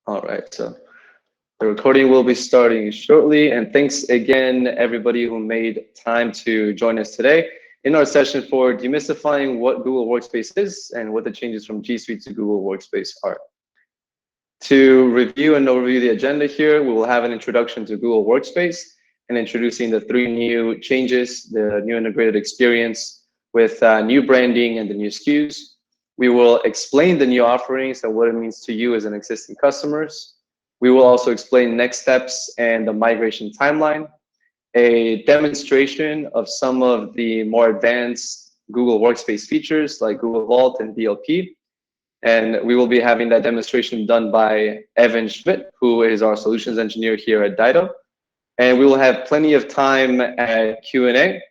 All right, so the recording will be starting shortly. And thanks again, everybody who made time to join us today in our session for demystifying what Google Workspace is and what the changes from G Suite to Google Workspace are. To review and overview the agenda here, we will have an introduction to Google Workspace and introducing the 3 new changes, the new integrated experience with new branding and the new SKUs. We will explain the new offerings and what it means to you as an existing customers. We will also explain next steps and the migration timeline, a demonstration of some of the more advanced Google Workspace features like Google Vault and DLP. And we will be having that demonstration done by Evan Schmidt, who is our solutions engineer here at Dido. And we will have plenty of time at Q&A.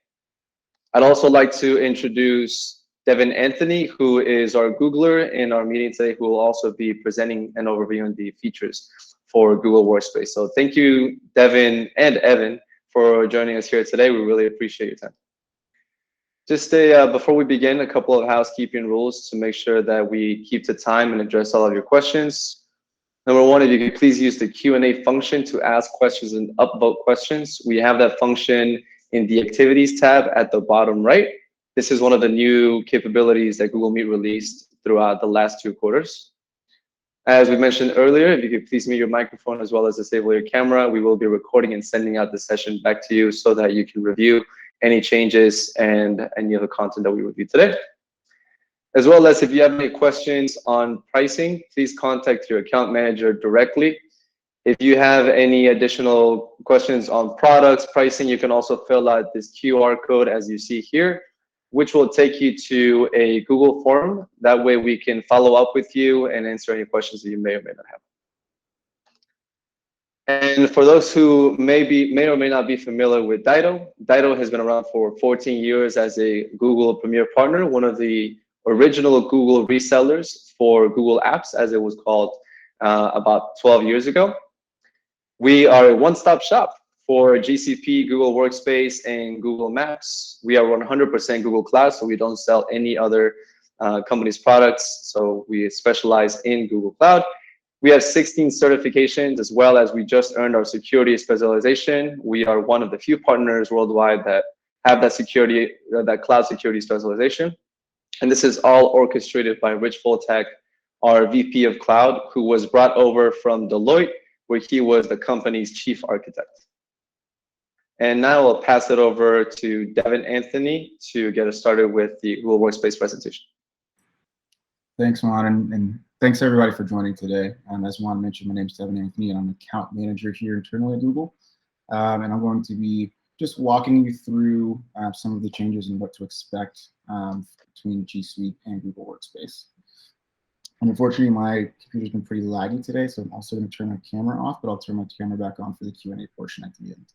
I'd also like to introduce Devin Anthony, who is our Googler in our meeting today, who will also be presenting and overviewing the features for Google Workspace. So thank you, Devin and Evan, for joining us here today. We really appreciate your time. Just before we begin, a couple of housekeeping rules to make sure that we keep to time and address all of your questions. Number one, if you could please use the Q&A function to ask questions and upvote questions. We have that function in the Activities tab at the bottom right. This is one of the new capabilities that Google Meet released throughout the last 2 quarters. As we mentioned earlier, if you could please mute your microphone as well as disable your camera, we will be recording and sending out the session back to you so that you can review any changes and any of the content that we review today. As well as if you have any questions on pricing, please contact your account manager directly. If you have any additional questions on products, pricing, you can also fill out this QR code as you see here, which will take you to a Google form. That way we can follow up with you and answer any questions that you may or may not have. And for those who may or may not be familiar with Dido, Dido has been around for 14 years as a Google Premier Partner, one of the original Google resellers for Google Apps, as it was called about 12 years ago. We are a one-stop shop for GCP, Google Workspace, and Google Maps. We are 100% Google Cloud, so we don't sell any other company's products. So we specialize in Google Cloud. We have 16 certifications, as well as we just earned our security specialization. We are one of the few partners worldwide that have that security, that cloud security specialization. And this is all orchestrated by Rich Voltak, our VP of Cloud, who was brought over from Deloitte, where he was the company's chief architect. And now I'll pass it over to Devin Anthony to get us started with the Google Workspace presentation. Thanks, Juan, and thanks everybody for joining today. As Juan mentioned, my name is Devin Anthony, and I'm an account manager here internally at Google. And I'm going to be just walking you through some of the changes and what to expect between G Suite and Google Workspace. And unfortunately, my computer's been pretty laggy today, so I'm also going to turn my camera off, but I'll turn my camera back on for the Q&A portion at the end.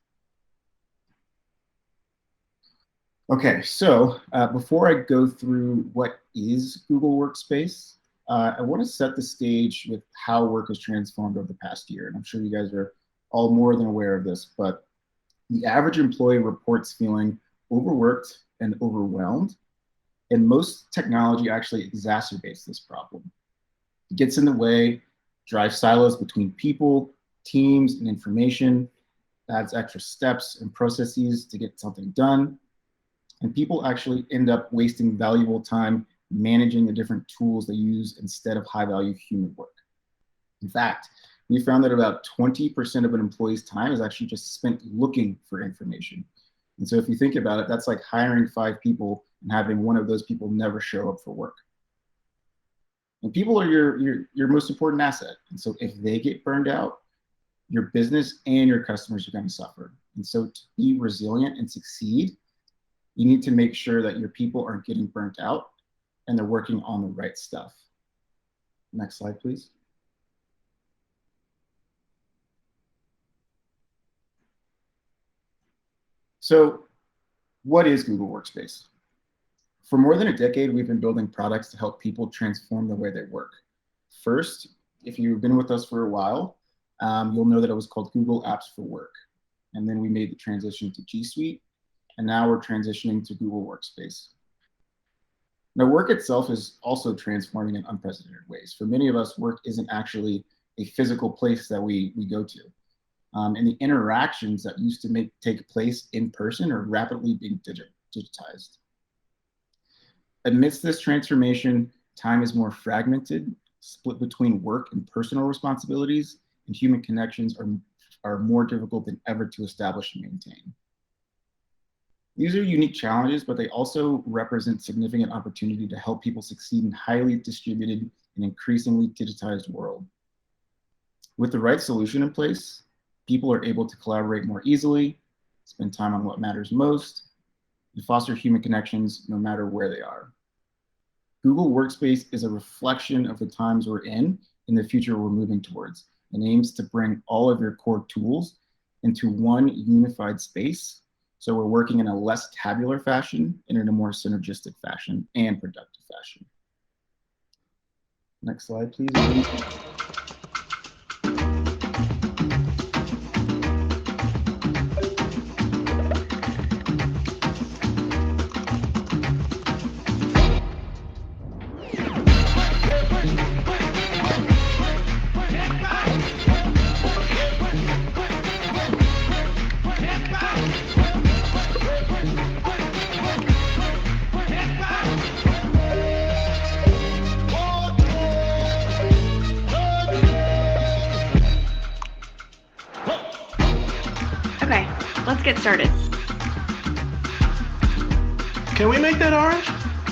Okay, so before I go through what is Google Workspace, I want to set the stage with how work has transformed over the past year. And I'm sure you guys are all more than aware of this, but the average employee reports feeling overworked and overwhelmed. And most technology actually exacerbates this problem. It gets in the way, drives silos between people, teams, and information, adds extra steps and processes to get something done. And people actually end up wasting valuable time managing the different tools they use instead of high-value human work. In fact, we found that about 20% of an employee's time is actually just spent looking for information. And so if you think about it, that's like hiring 5 people and having one of those people never show up for work. And people are your most important asset. And so if they get burned out, your business and your customers are going to suffer. And so to be resilient and succeed, you need to make sure that your people aren't getting burnt out and they're working on the right stuff. Next slide, please. So what is Google Workspace? For more than a decade, we've been building products to help people transform the way they work. First, if you've been with us for a while, you'll know that it was called Google Apps for Work. And then we made the transition to G Suite. And now we're transitioning to Google Workspace. Now, work itself is also transforming in unprecedented ways. For many of us, work isn't actually a physical place that we go to. And the interactions that used to take place in person are rapidly being digitized. Amidst this transformation, time is more fragmented, split between work and personal responsibilities, and human connections are more difficult than ever to establish and maintain. These are unique challenges, but they also represent significant opportunity to help people succeed in highly distributed and increasingly digitized world. With the right solution in place, people are able to collaborate more easily, spend time on what matters most, and foster human connections no matter where they are. Google Workspace is a reflection of the times we're in and the future we're moving towards, and aims to bring all of your core tools into one unified space. So we're working in a less tabular fashion and in a more synergistic fashion and productive fashion. Next slide, please. Okay, let's get started. Can we make that orange?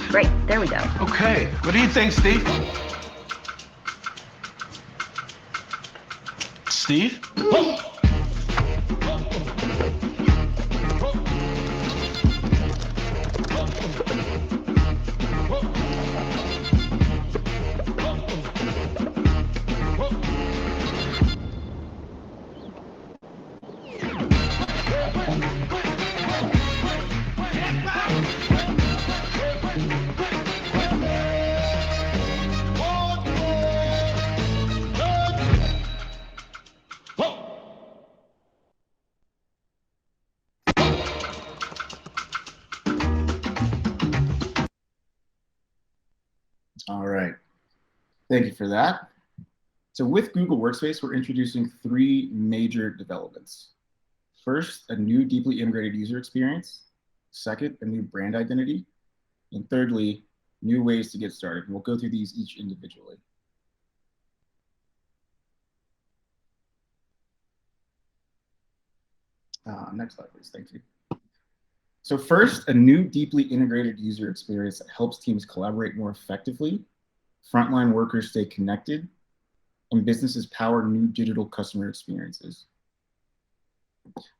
Great, there we go. Okay, what do you think, Steve? Steve? All right, thank you for that. So with Google Workspace, we're introducing three major developments. First, a new deeply integrated user experience. Second, a new brand identity. And thirdly, new ways to get started. And we'll go through these each individually. Next slide, please. Thank you. So first, a new deeply integrated user experience that helps teams collaborate more effectively, frontline workers stay connected, and businesses power new digital customer experiences.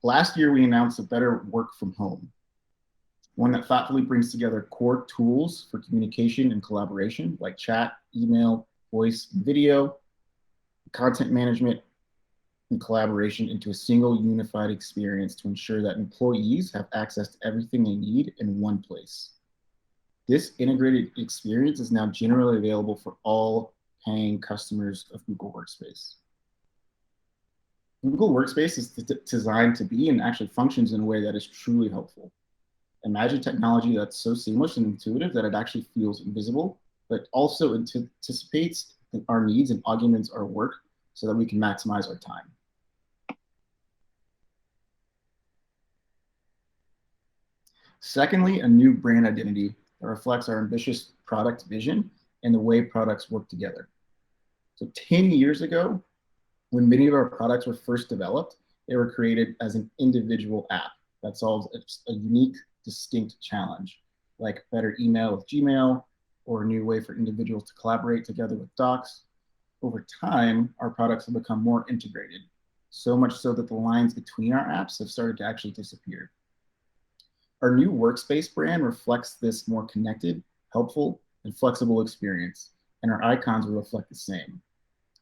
Last year, we announced a better work from home, one that thoughtfully brings together core tools for communication and collaboration like chat, email, voice, and video, content management, and collaboration into a single unified experience to ensure that employees have access to everything they need in one place. This integrated experience is now generally available for all paying customers of Google Workspace. Google Workspace is designed to be and actually functions in a way that is truly helpful. Imagine technology that's so seamless and intuitive that it actually feels invisible, but also anticipates our needs and augments our work so that we can maximize our time. Secondly, a new brand identity that reflects our ambitious product vision and the way products work together. So 10 years ago, when many of our products were first developed, they were created as an individual app that solves a unique, distinct challenge, like better email with Gmail, or a new way for individuals to collaborate together with Docs. Over time, our products have become more integrated, so much so that the lines between our apps have started to actually disappear. Our new Workspace brand reflects this more connected, helpful, and flexible experience, and our icons will reflect the same.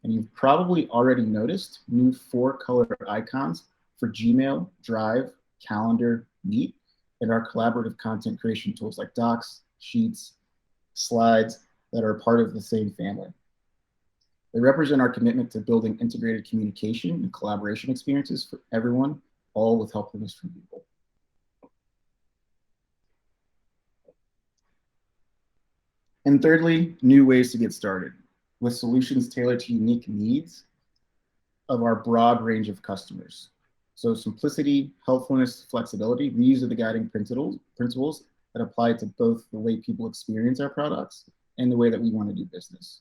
And you've probably already noticed new 4-color icons for Gmail, Drive, Calendar, Meet, and our collaborative content creation tools like Docs, Sheets, Slides that are part of the same family. They represent our commitment to building integrated communication and collaboration experiences for everyone, all with helpfulness from people. And thirdly, new ways to get started. With solutions tailored to unique needs, of our broad range of customers. So simplicity, helpfulness, flexibility, these are the guiding principles that apply to both the way people experience our products and the way that we want to do business.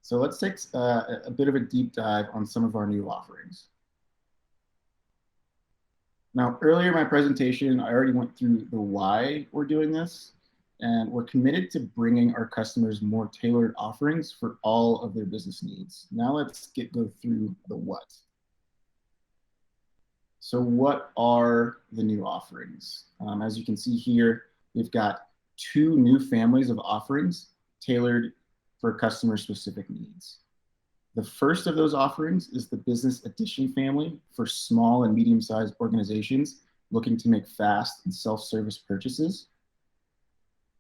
So let's take a bit of a deep dive on some of our new offerings. Now, earlier in my presentation, I already went through the why we're doing this, and we're committed to bringing our customers more tailored offerings for all of their business needs. Now let's go through the what. So what are the new offerings? As you can see here, we've got 2 new families of offerings tailored for customer-specific needs. The first of those offerings is the Business Edition family for small and medium-sized organizations looking to make fast and self-service purchases.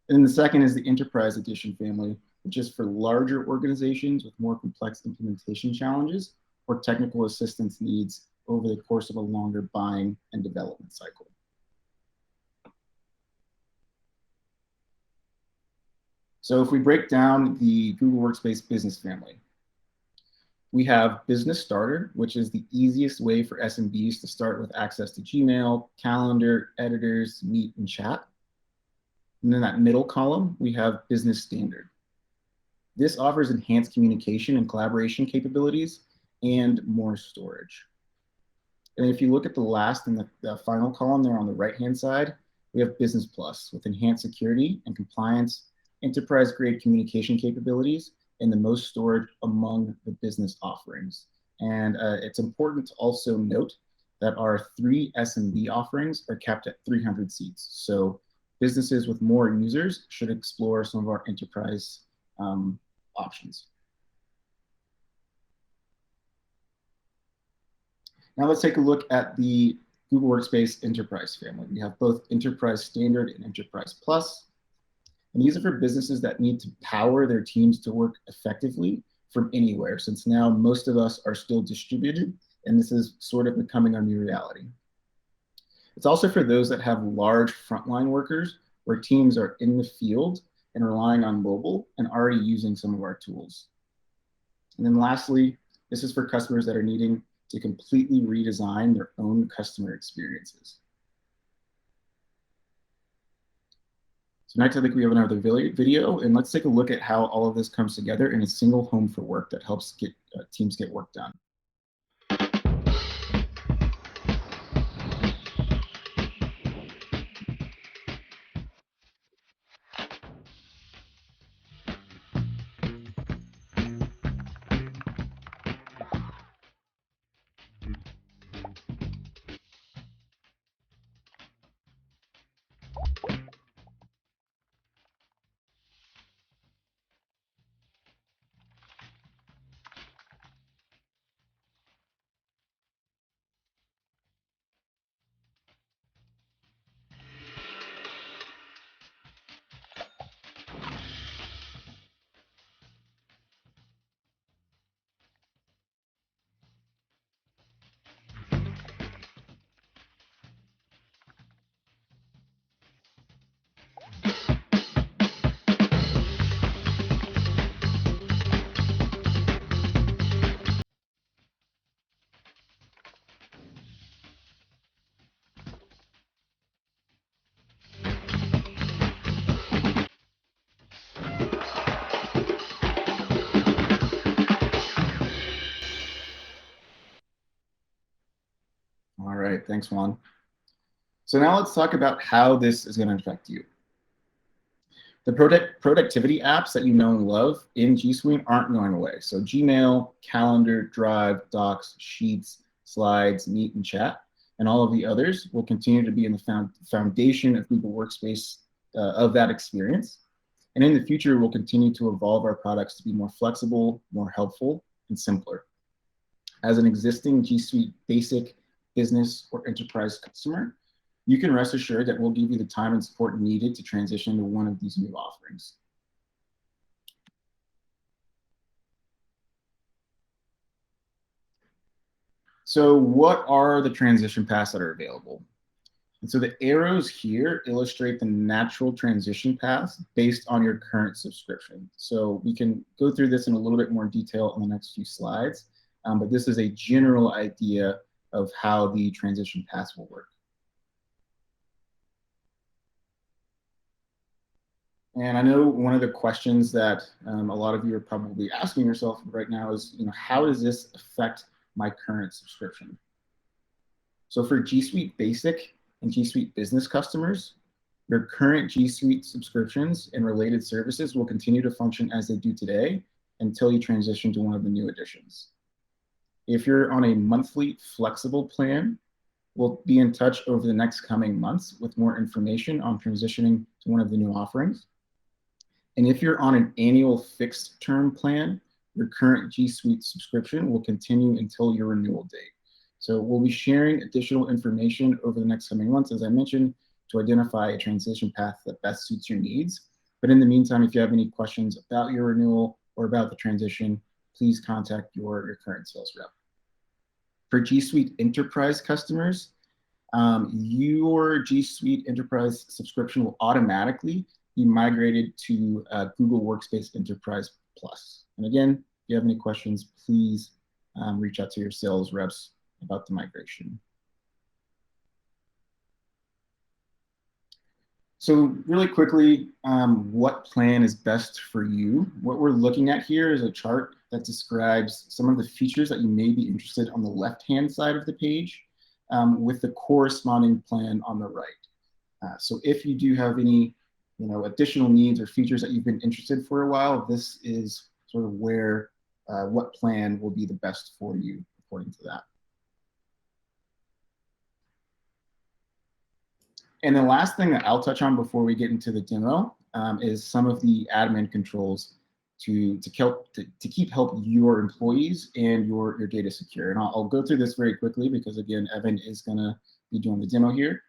And then the second is the Enterprise Edition family, which is for larger organizations with more complex implementation challenges or technical assistance needs over the course of a longer buying and development cycle. So if we break down the Google Workspace Business family, we have Business Starter, which is the easiest way for SMBs to start with access to Gmail, Calendar, Editors, Meet, and Chat. And then that middle column, we have Business Standard. This offers enhanced communication and collaboration capabilities and more storage. And if you look at the last and the final column there on the right-hand side, we have Business Plus with enhanced security and compliance, enterprise-grade communication capabilities, and the most storage among the business offerings. And it's important to also note that our 3 SMB offerings are capped at 300 seats. So businesses with more users should explore some of our enterprise options. Now let's take a look at the Google Workspace Enterprise family. We have both Enterprise Standard and Enterprise Plus. And these are for businesses that need to power their teams to work effectively from anywhere, since now most of us are still distributed, and this is sort of becoming our new reality. It's also for those that have large frontline workers where teams are in the field and relying on mobile and already using some of our tools. And then lastly, this is for customers that are needing to completely redesign their own customer experiences. So next, I think we have another video, and let's take a look at how all of this comes together in a single home for work that helps teams get work done. All right, thanks, Juan. So now let's talk about how this is going to affect you. The productivity apps that you know and love in G Suite aren't going away. So Gmail, Calendar, Drive, Docs, Sheets, Slides, Meet, and Chat, and all of the others will continue to be in the foundation of Google Workspace of that experience. And in the future, we'll continue to evolve our products to be more flexible, more helpful, and simpler. As an existing G Suite basic business or enterprise customer, you can rest assured that we'll give you the time and support needed to transition to one of these new offerings. So what are the transition paths that are available? And so the arrows here illustrate the natural transition paths based on your current subscription. So we can go through this in a little bit more detail in the next few slides, but this is a general idea of how the transition paths will work. And I know one of the questions that a lot of you are probably asking yourself right now is, how does this affect my current subscription? So for G Suite Basic and G Suite Business customers, your current G Suite subscriptions and related services will continue to function as they do today until you transition to one of the new editions. If you're on a monthly flexible plan, we'll be in touch over the next coming months with more information on transitioning to one of the new offerings. And if you're on an annual fixed term plan, your current G Suite subscription will continue until your renewal date. So we'll be sharing additional information over the next coming months, as I mentioned, to identify a transition path that best suits your needs. But in the meantime, if you have any questions about your renewal or about the transition, please contact your current sales rep. For G Suite Enterprise customers, your G Suite Enterprise subscription will automatically be migrated to Google Workspace Enterprise Plus. And again, if you have any questions, please reach out to your sales reps about the migration. So really quickly, what plan is best for you? What we're looking at here is a chart that describes some of the features that you may be interested on the left-hand side of the page with the corresponding plan on the right. So if you do have any additional needs or features that you've been interested for a while, this is sort of where what plan will be the best for you according to that. And the last thing that I'll touch on before we get into the demo is some of the admin controls to keep help your employees and your data secure. And I'll go through this very quickly because, again, Evan is going to be doing the demo here.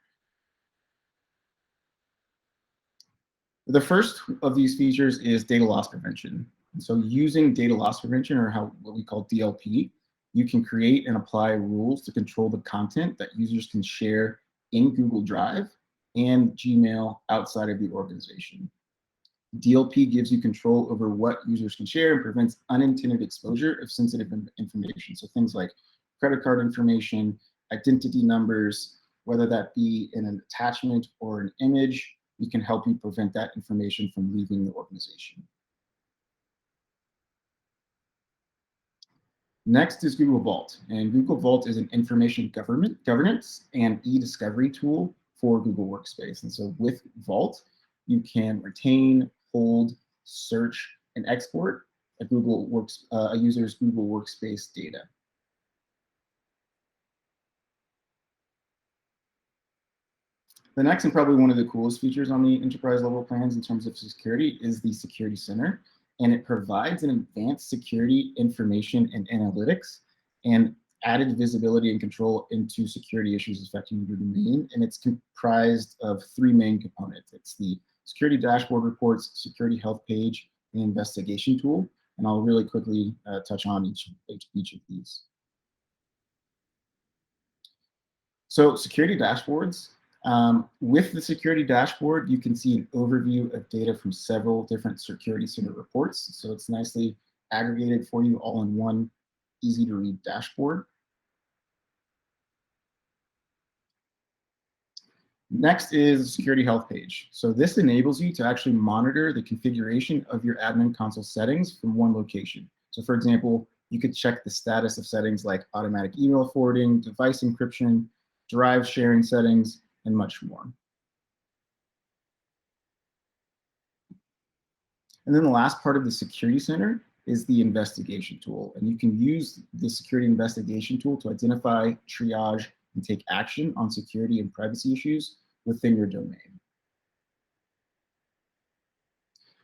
The first of these features is data loss prevention. So using data loss prevention, or what we call DLP, you can create and apply rules to control the content that users can share in Google Drive and Gmail outside of the organization. DLP gives you control over what users can share and prevents unintended exposure of sensitive information. So things like credit card information, identity numbers, whether that be in an attachment or an image, we can help you prevent that information from leaving the organization. Next is Google Vault, and Google Vault is an information governance and e-discovery tool for Google Workspace. And so with Vault, you can retain, hold, search, and export a user's Google Workspace data. The next, and probably one of the coolest features on the enterprise level plans in terms of security, is the Security Center. And it provides an advanced security information and analytics and added visibility and control into security issues affecting your domain. And it's comprised of three main components. It's the security dashboard reports, security health page, and investigation tool. And I'll really quickly touch on each of these. So security dashboards. With the security dashboard, you can see an overview of data from several different security center reports. So it's nicely aggregated for you all in one easy to read dashboard. Next is the security health page. So this enables you to actually monitor the configuration of your admin console settings from one location. So for example, you could check the status of settings like automatic email forwarding, device encryption, drive sharing settings, and much more. And then the last part of the Security Center is the investigation tool. And you can use the security investigation tool to identify, triage, and take action on security and privacy issues within your domain.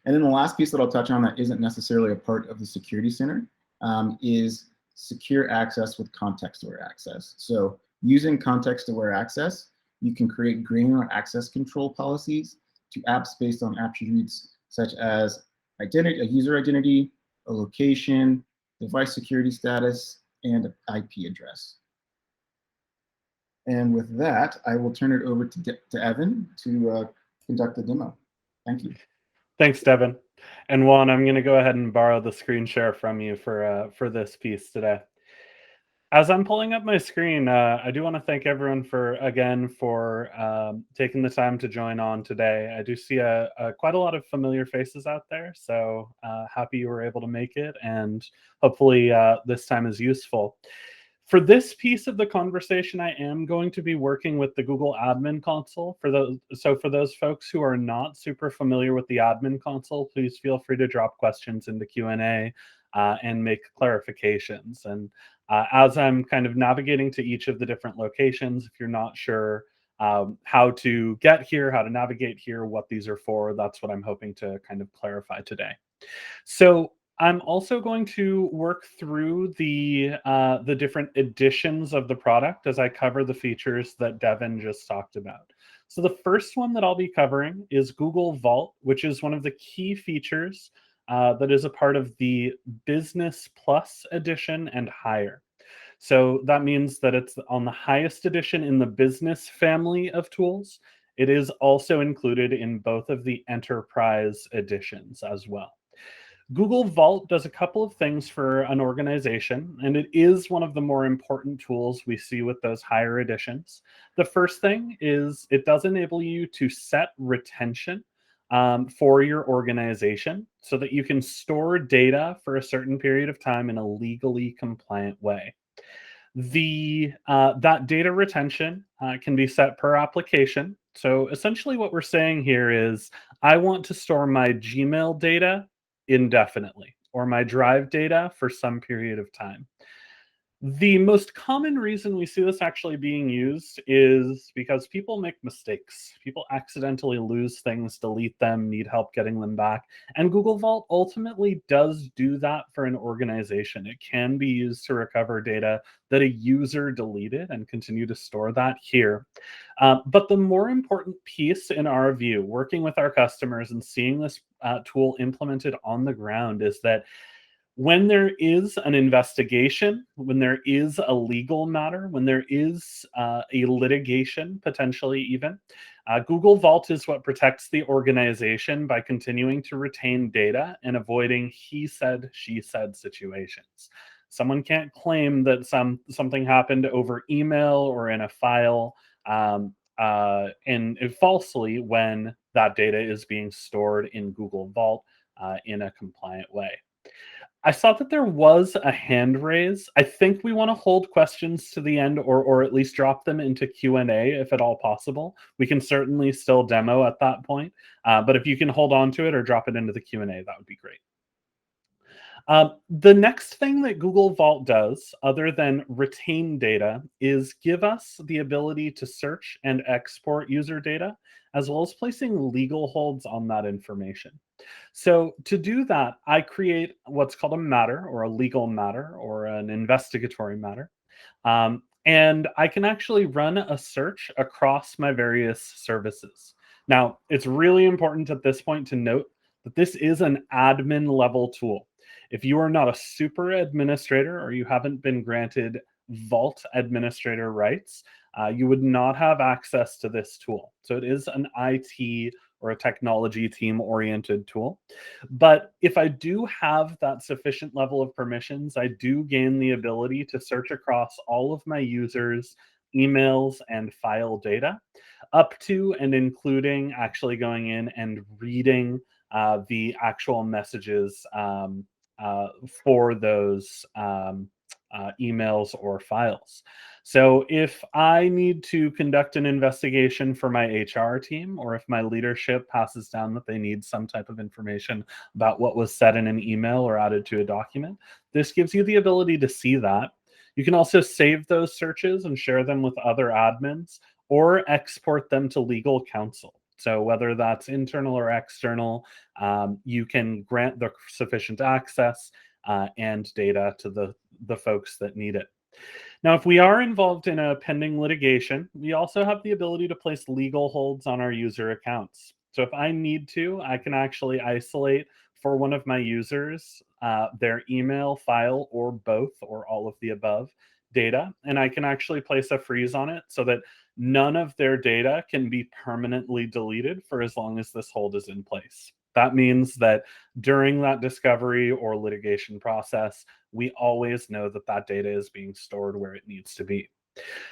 And then the last piece that I'll touch on that isn't necessarily a part of the Security Center is secure access with ContextAware Access. So using ContextAware Access, you can create granular access control policies to apps based on attributes such as identity, a user identity, a location, device security status, and an IP address. And with that, I will turn it over to Evan to conduct the demo. Thank you. Thanks, Devin. And Juan, I'm going to go ahead and borrow the screen share from you for this piece today. As I'm pulling up my screen, I do want to thank everyone for taking the time to join on today. I do see quite a lot of familiar faces out there, so happy you were able to make it, and hopefully this time is useful. For this piece of the conversation, I am going to be working with the Google Admin Console. For those folks who are not super familiar with the Admin Console, please feel free to drop questions in the Q&A and make clarifications. And as I'm kind of navigating to each of the different locations, if you're not sure how to get here, how to navigate here, what these are for, that's what I'm hoping to kind of clarify today. So I'm also going to work through the different editions of the product as I cover the features that Devin just talked about. So the first one that I'll be covering is Google Vault, which is one of the key features that is a part of the Business Plus edition and higher. So that means that it's on the highest edition in the business family of tools. It is also included in both of the enterprise editions as well. Google Vault does a couple of things for an organization, and it is one of the more important tools we see with those higher editions. The first thing is it does enable you to set retention for your organization so that you can store data for a certain period of time in a legally compliant way. That data retention can be set per application. So essentially what we're saying here is I want to store my Gmail data indefinitely, or my Drive data for some period of time. The most common reason we see this actually being used is because people make mistakes. People accidentally lose things, delete them, need help getting them back. And Google Vault ultimately does do that for an organization. It can be used to recover data that a user deleted and continue to store that here. But the more important piece in our view, working with our customers and seeing this tool implemented on the ground, is that when there is an investigation, when there is a legal matter, when there is a litigation, potentially even, Google Vault is what protects the organization by continuing to retain data and avoiding he said, she said situations. Someone can't claim that something happened over email or in a file and falsely when that data is being stored in Google Vault in a compliant way. I saw that there was a hand raise. I think we want to hold questions to the end, or at least drop them into Q&A if at all possible. We can certainly still demo at that point, but if you can hold on to it or drop it into the Q&A, that would be great. The next thing that Google Vault does, other than retain data, is give us the ability to search and export user data, as well as placing legal holds on that information. So to do that, I create what's called a matter, or a legal matter, or an investigatory matter. And I can actually run a search across my various services. Now, it's really important at this point to note that this is an admin level tool. If you are not a super administrator or you haven't been granted Vault administrator rights, you would not have access to this tool. So it is an IT or a technology team oriented tool. But if I do have that sufficient level of permissions, I do gain the ability to search across all of my users' emails and file data, up to and including actually going in and reading the actual messages for those emails or files. So if I need to conduct an investigation for my HR team, or if my leadership passes down that they need some type of information about what was said in an email or added to a document, this gives you the ability to see that. You can also save those searches and share them with other admins, or export them to legal counsel. So whether that's internal or external, you can grant the sufficient access and data to the folks that need it. Now, if we are involved in a pending litigation, we also have the ability to place legal holds on our user accounts. So if I need to, I can actually isolate for one of my users their email, file, or both, or all of the above, data, and I can actually place a freeze on it so that none of their data can be permanently deleted for as long as this hold is in place. That means that during that discovery or litigation process, we always know that that data is being stored where it needs to be.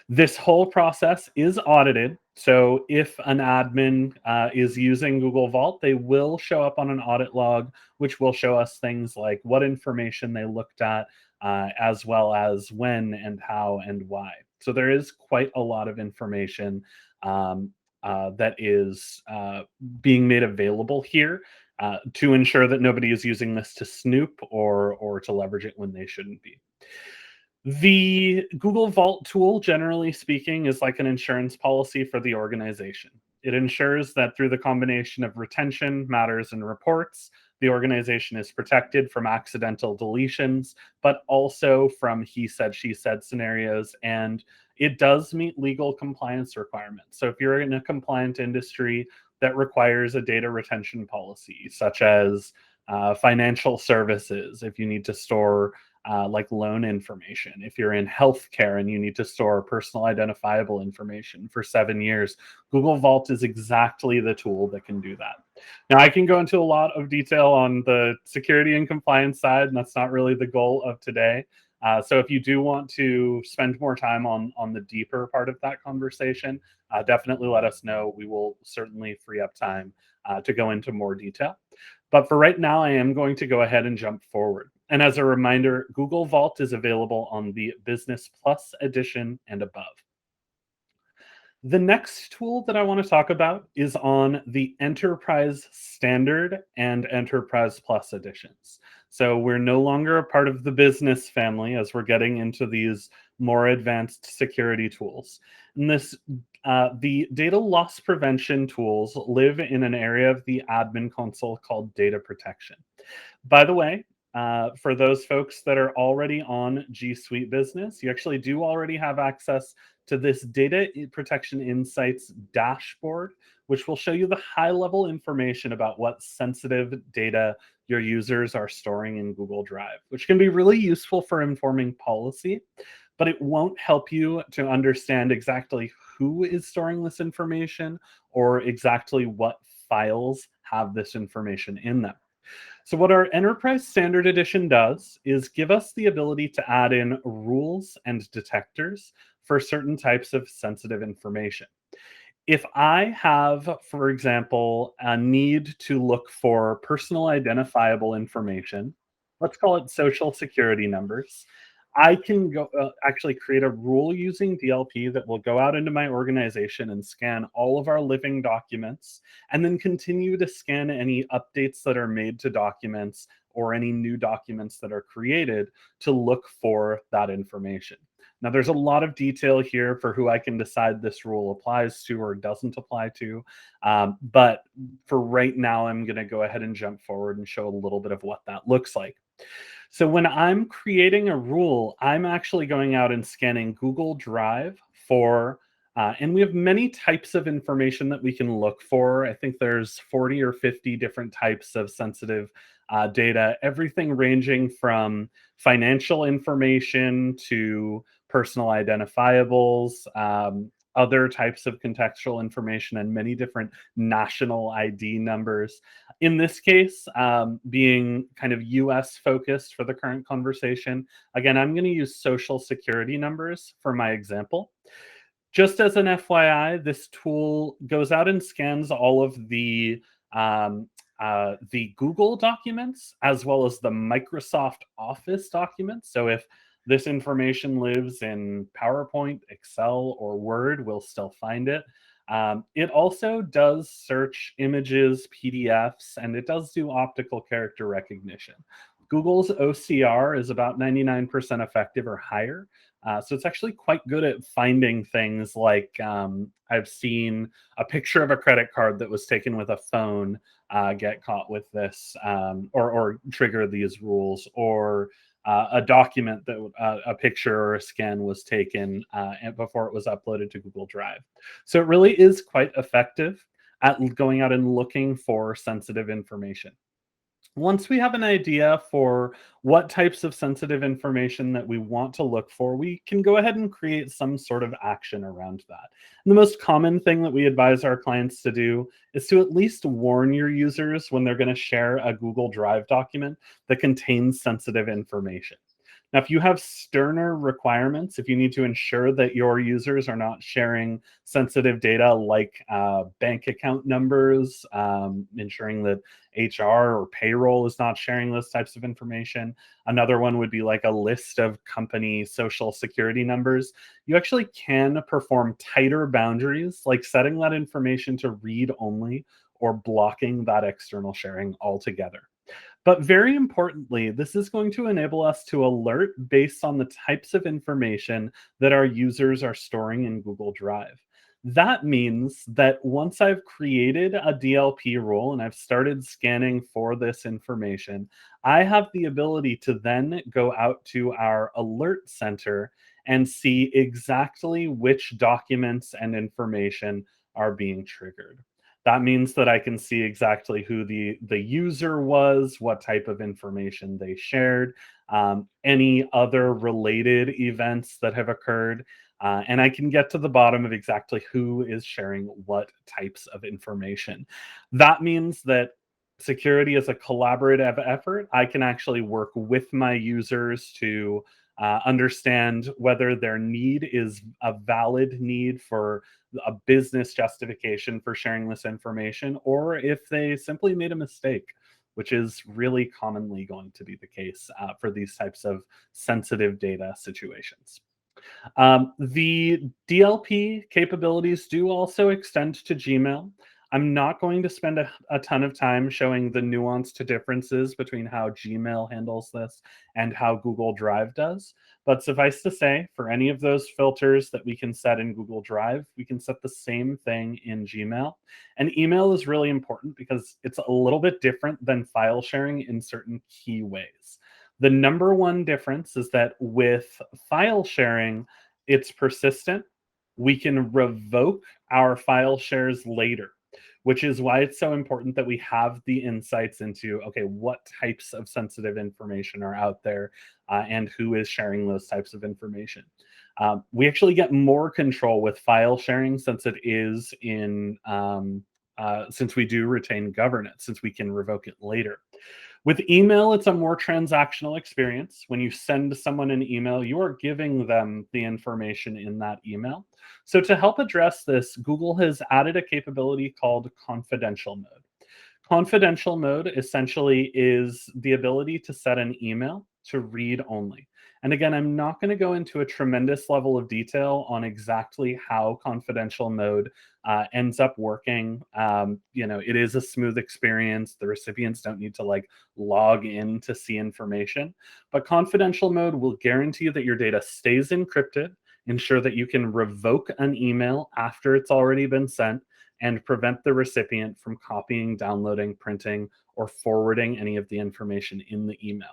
This whole process is audited. So if an admin is using Google Vault, they will show up on an audit log, which will show us things like what information they looked at, as well as when and how and why. So there is quite a lot of information that is being made available here to ensure that nobody is using this to snoop or to leverage it when they shouldn't be. The Google Vault tool, generally speaking, is like an insurance policy for the organization. It ensures that through the combination of retention, matters, and reports, the organization is protected from accidental deletions, but also from he said, she said scenarios. And it does meet legal compliance requirements. So if you're in a compliant industry that requires a data retention policy, such as financial services, if you need to store like loan information. If you're in healthcare and you need to store personal identifiable information for 7 years, Google Vault is exactly the tool that can do that. Now, I can go into a lot of detail on the security and compliance side, and that's not really the goal of today. So if you do want to spend more time on the deeper part of that conversation, definitely let us know. We will certainly free up time to go into more detail. But for right now, I am going to go ahead and jump forward. And as a reminder, Google Vault is available on the Business Plus edition and above. The next tool that I want to talk about is on the Enterprise Standard and Enterprise Plus editions. So we're no longer a part of the business family as we're getting into these more advanced security tools. And the data loss prevention tools live in an area of the admin console called data protection. By the way, for those folks that are already on G Suite Business, you actually do already have access to this Data Protection Insights dashboard, which will show you the high-level information about what sensitive data your users are storing in Google Drive, which can be really useful for informing policy, but it won't help you to understand exactly who is storing this information or exactly what files have this information in them. So what our Enterprise Standard Edition does is give us the ability to add in rules and detectors for certain types of sensitive information. If I have, for example, a need to look for personal identifiable information, let's call it social security numbers, I can go actually create a rule using DLP that will go out into my organization and scan all of our living documents, and then continue to scan any updates that are made to documents or any new documents that are created to look for that information. Now, there's a lot of detail here for who I can decide this rule applies to or doesn't apply to. But for right now, I'm going to go ahead and jump forward and show a little bit of what that looks like. So when I'm creating a rule, I'm actually going out and scanning Google Drive for, and we have many types of information that we can look for. I think there's 40 or 50 different types of sensitive data, everything ranging from financial information to personal identifiables, other types of contextual information, and many different national ID numbers. In this case, being kind of US focused for the current conversation, again, I'm going to use social security numbers for my example. Just as an FYI, this tool goes out and scans all of the Google documents as well as the Microsoft Office documents. So if this information lives in PowerPoint, Excel, or Word, we'll still find it. It also does search images, PDFs, and it does do optical character recognition. Google's OCR is about 99% effective or higher. So it's actually quite good at finding things like I've seen a picture of a credit card that was taken with a phone get caught with this or trigger these rules, or a document that a picture or a scan was taken before it was uploaded to Google Drive. So it really is quite effective at going out and looking for sensitive information. Once we have an idea for what types of sensitive information that we want to look for, we can go ahead and create some sort of action around that. And the most common thing that we advise our clients to do is to at least warn your users when they're going to share a Google Drive document that contains sensitive information. Now, if you have sterner requirements, if you need to ensure that your users are not sharing sensitive data like bank account numbers, ensuring that HR or payroll is not sharing those types of information. Another one would be like a list of company social security numbers. You actually can perform tighter boundaries, like setting that information to read only or blocking that external sharing altogether. But very importantly, this is going to enable us to alert based on the types of information that our users are storing in Google Drive. That means that once I've created a DLP rule and I've started scanning for this information, I have the ability to then go out to our alert center and see exactly which documents and information are being triggered. That means that I can see exactly who the user was, what type of information they shared, any other related events that have occurred, and I can get to the bottom of exactly who is sharing what types of information. That means that security is a collaborative effort. I can actually work with my users to understand whether their need is a valid need for a business justification for sharing this information, or if they simply made a mistake, which is really commonly going to be the case for these types of sensitive data situations. The DLP capabilities do also extend to Gmail. I'm not going to spend a ton of time showing the nuanced differences between how Gmail handles this and how Google Drive does. But suffice to say, for any of those filters that we can set in Google Drive, we can set the same thing in Gmail. And email is really important because it's a little bit different than file sharing in certain key ways. The number one difference is that with file sharing, it's persistent. We can revoke our file shares later, which is why it's so important that we have the insights into, okay, what types of sensitive information are out there and who is sharing those types of information. We actually get more control with file sharing since it is in, since we do retain governance, since we can revoke it later. With email, it's a more transactional experience. When you send someone an email, you are giving them the information in that email. So to help address this, Google has added a capability called confidential mode. Confidential mode essentially is the ability to set an email to read only. And again, I'm not going to go into a tremendous level of detail on exactly how confidential mode ends up working. It is a smooth experience. The recipients don't need to log in to see information. But confidential mode will guarantee that your data stays encrypted, ensure that you can revoke an email after it's already been sent, and prevent the recipient from copying, downloading, printing, or forwarding any of the information in the email.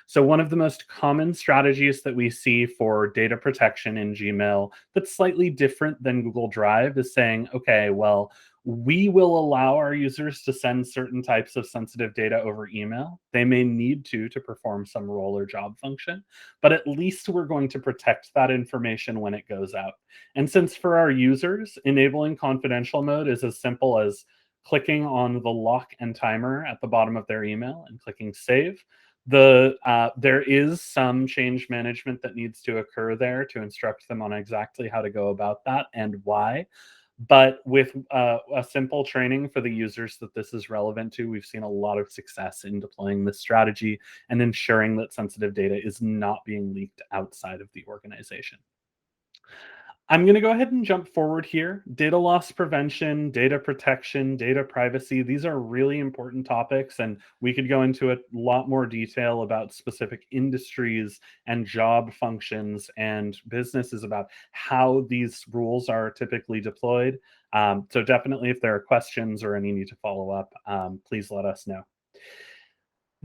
So one of the most common strategies that we see for data protection in Gmail that's slightly different than Google Drive is saying, okay, well, we will allow our users to send certain types of sensitive data over email. They may need to perform some role or job function, but at least we're going to protect that information when it goes out. And since for our users, enabling confidential mode is as simple as clicking on the lock and timer at the bottom of their email and clicking save. There is some change management that needs to occur there to instruct them on exactly how to go about that and why. But with a simple training for the users that this is relevant to, we've seen a lot of success in deploying this strategy and ensuring that sensitive data is not being leaked outside of the organization. I'm going to go ahead and jump forward here. Data loss prevention, data protection, data privacy, these are really important topics, and we could go into a lot more detail about specific industries and job functions and businesses about how these rules are typically deployed. So definitely, if there are questions or any need to follow up, please let us know.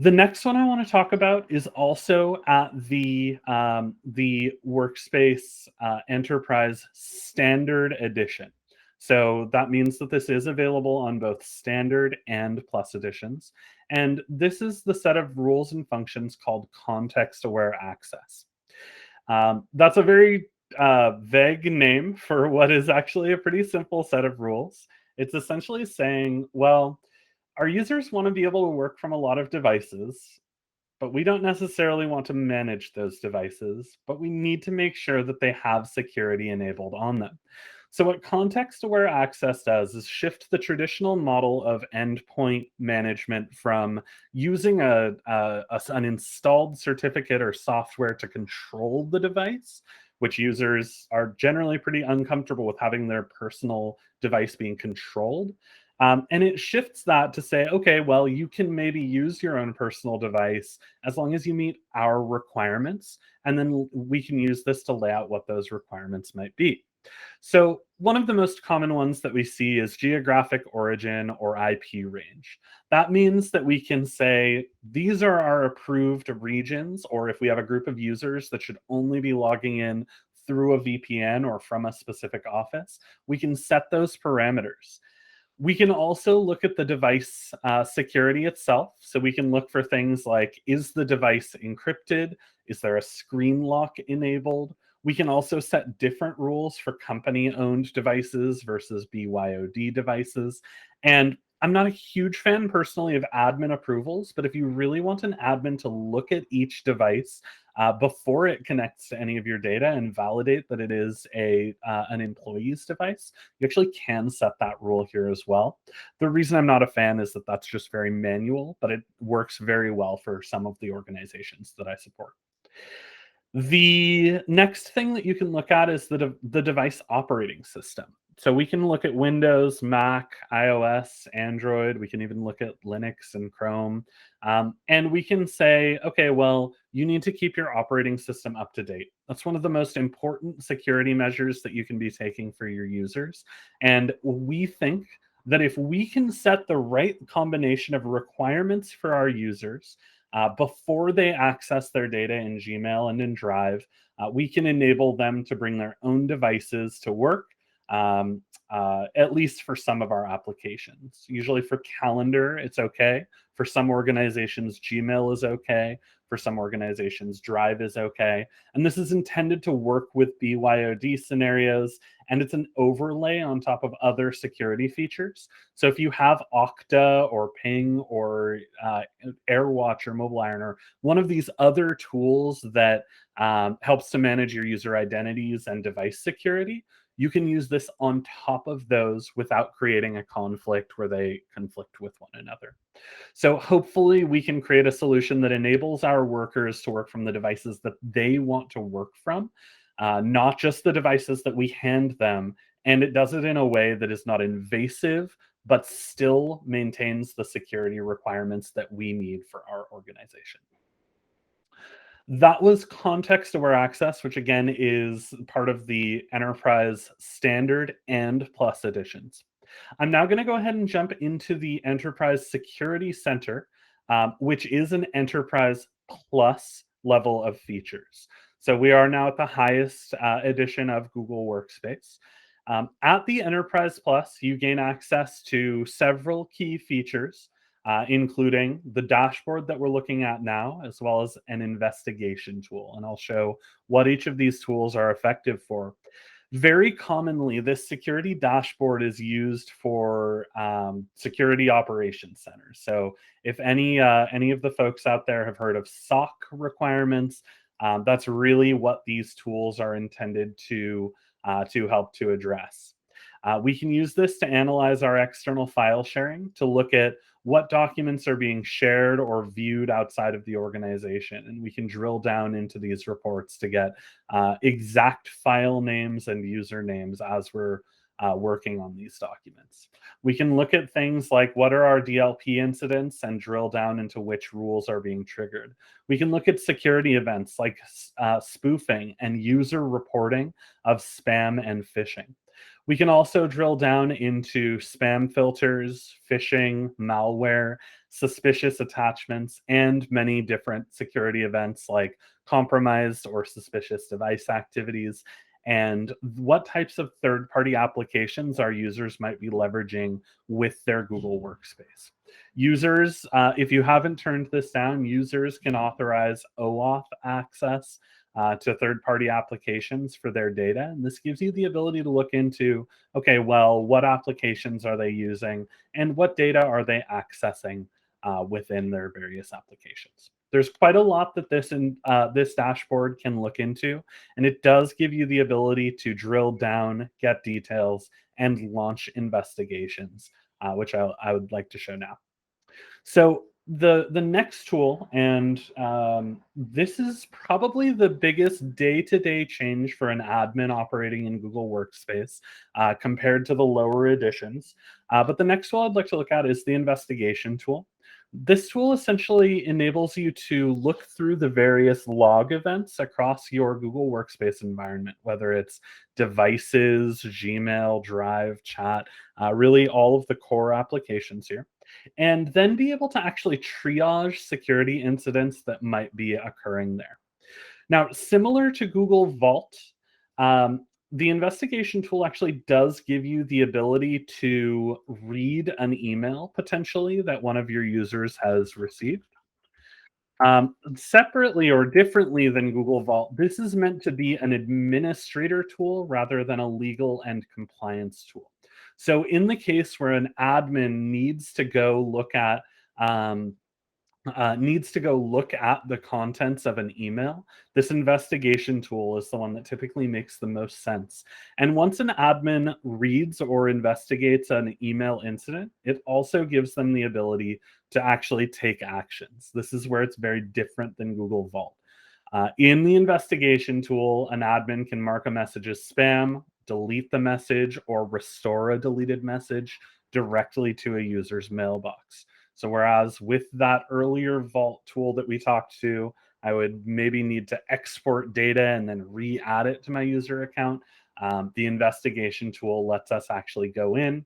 The next one I want to talk about is also at the Workspace Enterprise Standard Edition. So that means that this is available on both standard and plus editions. And this is the set of rules and functions called ContextAware Access. That's a very vague name for what is actually a pretty simple set of rules. It's essentially saying, well, our users want to be able to work from a lot of devices, but we don't necessarily want to manage those devices, but we need to make sure that they have security enabled on them. So what context-aware access does is shift the traditional model of endpoint management from using an installed certificate or software to control the device, which users are generally pretty uncomfortable with having their personal device being controlled. And it shifts that to say, okay, well, you can maybe use your own personal device as long as you meet our requirements, and then we can use this to lay out what those requirements might be. So one of the most common ones that we see is geographic origin or IP range. That means that we can say, these are our approved regions, or if we have a group of users that should only be logging in through a VPN or from a specific office, we can set those parameters. We can also look at the device security itself. So we can look for things like, is the device encrypted? Is there a screen lock enabled? We can also set different rules for company-owned devices versus BYOD devices. And I'm not a huge fan personally of admin approvals, but if you really want an admin to look at each device before it connects to any of your data and validate that it is an employee's device, you actually can set that rule here as well. The reason I'm not a fan is that that's just very manual, but it works very well for some of the organizations that I support. The next thing that you can look at is the device operating system. So we can look at Windows, Mac, iOS, Android. We can even look at Linux and Chrome. And we can say, okay, well, you need to keep your operating system up to date. That's one of the most important security measures that you can be taking for your users. And we think that if we can set the right combination of requirements for our users, before they access their data in Gmail and in Drive, we can enable them to bring their own devices to work, at least for some of our applications. Usually for calendar, it's okay. For some organizations, Gmail is okay. For some organizations, Drive is okay. And this is intended to work with BYOD scenarios, and it's an overlay on top of other security features. So if you have Okta or Ping or AirWatch or MobileIron or one of these other tools that helps to manage your user identities and device security, you can use this on top of those without creating a conflict where they conflict with one another. So hopefully we can create a solution that enables our workers to work from the devices that they want to work from, not just the devices that we hand them. And it does it in a way that is not invasive, but still maintains the security requirements that we need for our organization. That was context-aware access, which again is part of the Enterprise Standard and Plus editions. I'm now going to go ahead and jump into the Enterprise Security Center, which is an Enterprise Plus level of features. So we are now at the highest edition of Google Workspace. At the Enterprise Plus, you gain access to several key features, including the dashboard that we're looking at now, as well as an investigation tool. And I'll show what each of these tools are effective for. Very commonly, this security dashboard is used for security operations centers. So if any of the folks out there have heard of SOC requirements, that's really what these tools are intended to help to address. We can use this to analyze our external file sharing, to look at what documents are being shared or viewed outside of the organization. And we can drill down into these reports to get exact file names and usernames as we're working on these documents. We can look at things like, what are our DLP incidents, and drill down into which rules are being triggered. We can look at security events like spoofing and user reporting of spam and phishing. We can also drill down into spam filters, phishing, malware, suspicious attachments, and many different security events like compromised or suspicious device activities. and what types of third-party applications our users might be leveraging with their Google Workspace. Users, if you haven't turned this down, users can authorize OAuth access to third-party applications for their data. And this gives you the ability to look into, okay, well, what applications are they using and what data are they accessing within their various applications. There's quite a lot that this dashboard can look into, and it does give you the ability to drill down, get details, and launch investigations, which I would like to show now. So the next tool, and this is probably the biggest day-to-day change for an admin operating in Google Workspace compared to the lower editions. But the next tool I'd like to look at is the investigation tool. This tool essentially enables you to look through the various log events across your Google Workspace environment, whether it's devices, Gmail, Drive, chat, really all of the core applications here, and then be able to actually triage security incidents that might be occurring there. Now, similar to Google Vault, the investigation tool actually does give you the ability to read an email potentially that one of your users has received. Separately or differently than Google Vault, this is meant to be an administrator tool rather than a legal and compliance tool. So in the case where an admin needs to go look at the contents of an email, this investigation tool is the one that typically makes the most sense. And once an admin reads or investigates an email incident, it also gives them the ability to actually take actions. This is where it's very different than Google Vault. In the investigation tool, an admin can mark a message as spam, delete the message, or restore a deleted message directly to a user's mailbox. So whereas with that earlier Vault tool that we talked to, I would maybe need to export data and then re-add it to my user account, the investigation tool lets us actually go in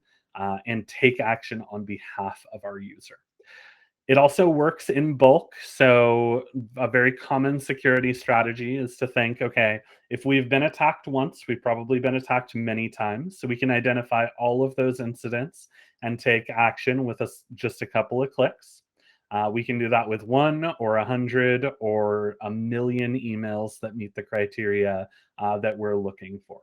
and take action on behalf of our user. It also works in bulk. So a very common security strategy is to think, okay, if we've been attacked once, we've probably been attacked many times. So we can identify all of those incidents and take action with just a couple of clicks. We can do that with 1 or 100 or 1,000,000 emails that meet the criteria that we're looking for.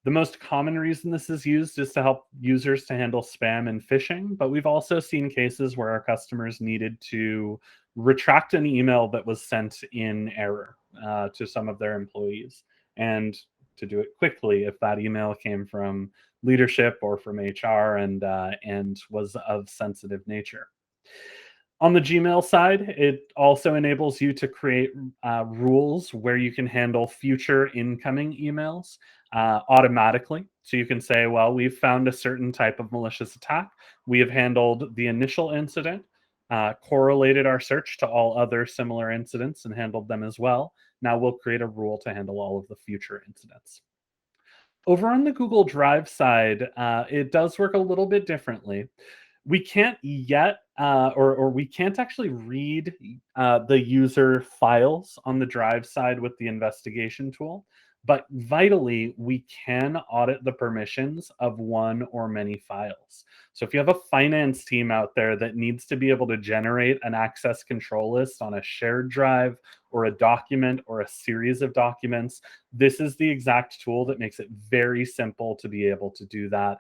The most common reason this is used is to help users to handle spam and phishing, but we've also seen cases where our customers needed to retract an email that was sent in error to some of their employees, and to do it quickly if that email came from leadership or from HR and was of sensitive nature. On the Gmail side, it also enables you to create rules where you can handle future incoming emails automatically. So you can say, well, we've found a certain type of malicious attack. We have handled the initial incident, correlated our search to all other similar incidents and handled them as well. Now we'll create a rule to handle all of the future incidents. Over on the Google Drive side, it does work a little bit differently. We can't yet, or we can't actually read the user files on the Drive side with the investigation tool, but vitally, we can audit the permissions of one or many files. So if you have a finance team out there that needs to be able to generate an access control list on a shared drive or a document or a series of documents, this is the exact tool that makes it very simple to be able to do that.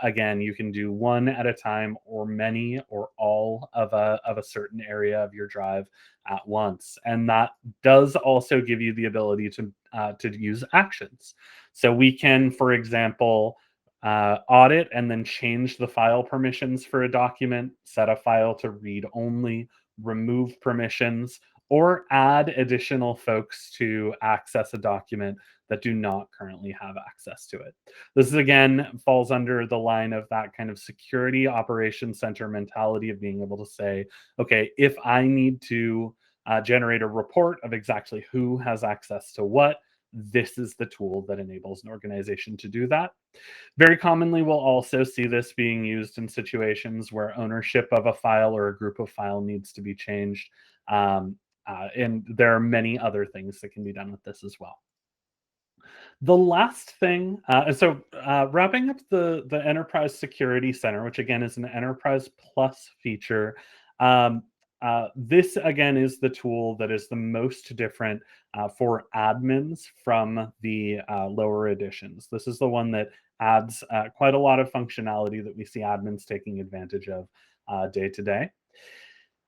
Again, you can do one at a time or many or all of a certain area of your drive at once. And that does also give you the ability to use actions. So we can, for example, audit and then change the file permissions for a document, set a file to read only, remove permissions, or add additional folks to access a document that do not currently have access to it. This is, again, falls under the line of that kind of security operations center mentality of being able to say, okay, if I need to generate a report of exactly who has access to what, this is the tool that enables an organization to do that. Very commonly, we'll also see this being used in situations where ownership of a file or a group of file needs to be changed. And there are many other things that can be done with this as well. The last thing, wrapping up the Enterprise Security Center, which again is an Enterprise Plus feature. This again is the tool that is the most different for admins from the lower editions. This is the one that adds quite a lot of functionality that we see admins taking advantage of day to day.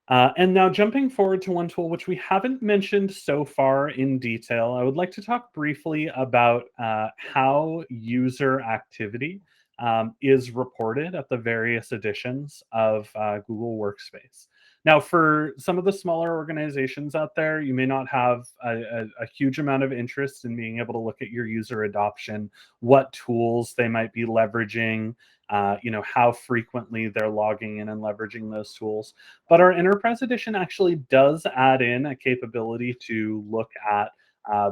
And now jumping forward to one tool which we haven't mentioned so far in detail, I would like to talk briefly about how user activity is reported at the various editions of Google Workspace. Now, for some of the smaller organizations out there, you may not have a huge amount of interest in being able to look at your user adoption, what tools they might be leveraging, how frequently they're logging in and leveraging those tools. But our Enterprise Edition actually does add in a capability to look at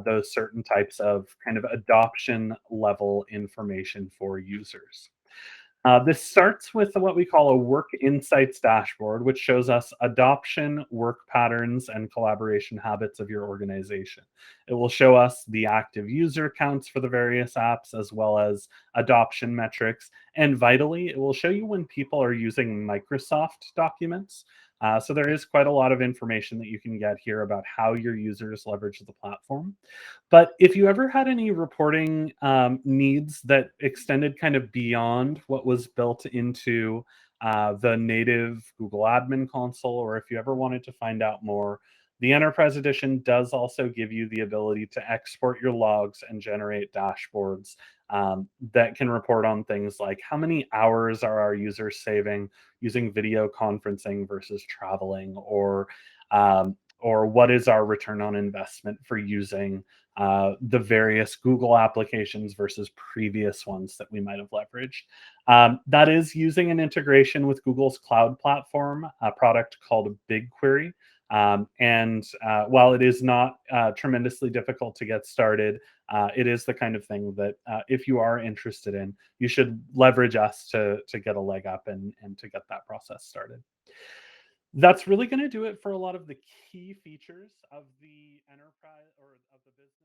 those certain types of kind of adoption level information for users. This starts with what we call a Work Insights dashboard, which shows us adoption, work patterns, and collaboration habits of your organization. It will show us the active user counts for the various apps, as well as adoption metrics. And vitally, it will show you when people are using Microsoft documents. So there is quite a lot of information that you can get here about how your users leverage the platform. But if you ever had any reporting needs that extended kind of beyond what was built into the native Google Admin Console, or if you ever wanted to find out more, the Enterprise Edition does also give you the ability to export your logs and generate dashboards that can report on things like how many hours are our users saving using video conferencing versus traveling, or what is our return on investment for using the various Google applications versus previous ones that we might have leveraged. That is using an integration with Google's cloud platform, a product called BigQuery. And while it is not tremendously difficult to get started, it is the kind of thing that if you are interested in, you should leverage us to get a leg up and to get that process started. That's really going to do it for a lot of the key features of the enterprise or of the business.